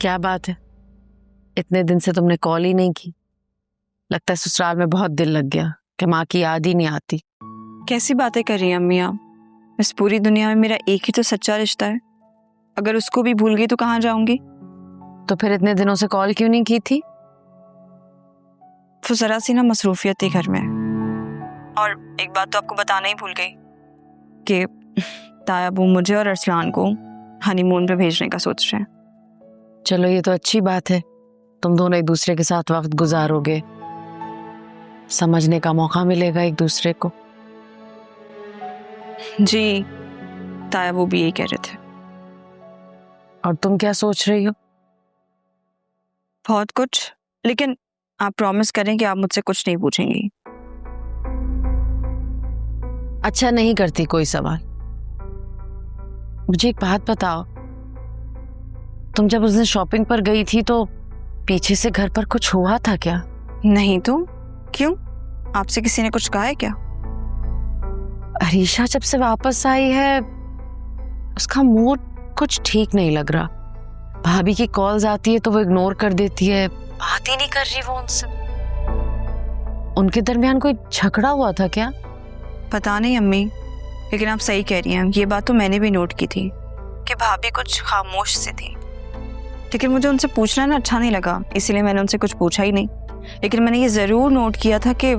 क्या बात है, इतने दिन से तुमने कॉल ही नहीं की। लगता है ससुराल में बहुत दिल लग गया कि माँ की याद ही नहीं आती। कैसी बातें कर रही हैं अम्मी आप। इस पूरी दुनिया में मेरा एक ही तो सच्चा रिश्ता है। अगर उसको भी भूल गई तो कहाँ जाऊंगी। तो फिर इतने दिनों से कॉल क्यों नहीं की थी? वो जरा सी ना मसरूफियत थी घर में। और एक बात तो आपको बताना ही भूल गई कि तायाबू मुझे और अरसलान को हनीमून पे भेजने का सोच रहे हैं। चलो ये तो अच्छी बात है, तुम दोनों एक दूसरे के साथ वक्त गुजारोगे, समझने का मौका मिलेगा एक दूसरे को। जी, तायाबू भी यही कह रहे थे। और तुम क्या सोच रही हो? बहुत कुछ, लेकिन आप प्रॉमिस करें कि आप मुझसे कुछ नहीं पूछेंगी। अच्छा, नहीं करती कोई सवाल। मुझे एक बात बताओ, तुम जब उस दिन शॉपिंग पर गई थी तो पीछे से घर पर कुछ हुआ था क्या? नहीं तो क्यों, आपसे किसी ने कुछ कहा है क्या? अरीशा जब से वापस आई है उसका मूड कुछ ठीक नहीं लग रहा। भाभी की कॉल्स आती है तो वो इग्नोर कर देती है, बात ही नहीं कर रही वो उनसे। उनके दरमियान कोई झगड़ा हुआ था क्या? पता नहीं अम्मी, लेकिन आप सही कह रही हैं। ये बात तो मैंने भी नोट की थी कि भाभी कुछ खामोश सी थी। लेकिन मुझे उनसे पूछना ना अच्छा नहीं लगा, इसीलिए मैंने उनसे कुछ पूछा ही नहीं। लेकिन मैंने ये जरूर नोट किया था कि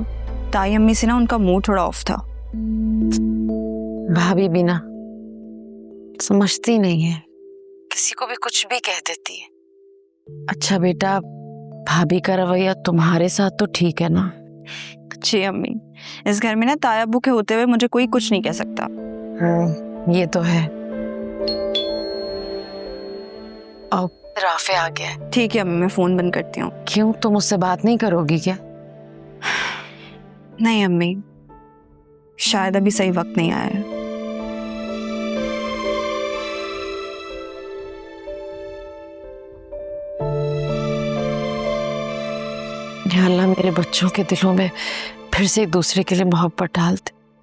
ताई अम्मी से ना उनका मूड थोड़ा ऑफ था। भाभी भी ना समझती नहीं है, किसी को भी कुछ भी कह देती है। अच्छा बेटा, भाभी का रवैया तुम्हारे साथ तो ठीक है ना? जी अम्मी, इस घर में ना तायाबू के होते हुए मुझे कोई कुछ नहीं कह सकता। ये तो है। और राफे आ गया है। ठीक है अम्मी, मैं फोन बंद करती हूँ। क्यों, तुम मुझसे बात नहीं करोगी क्या? नहीं अम्मी, शायद अभी सही वक्त नहीं आया है। या अल्लाह मेरे बच्चों के दिलों में फिर से एक दूसरे के लिए मोहब्बत डाल दे।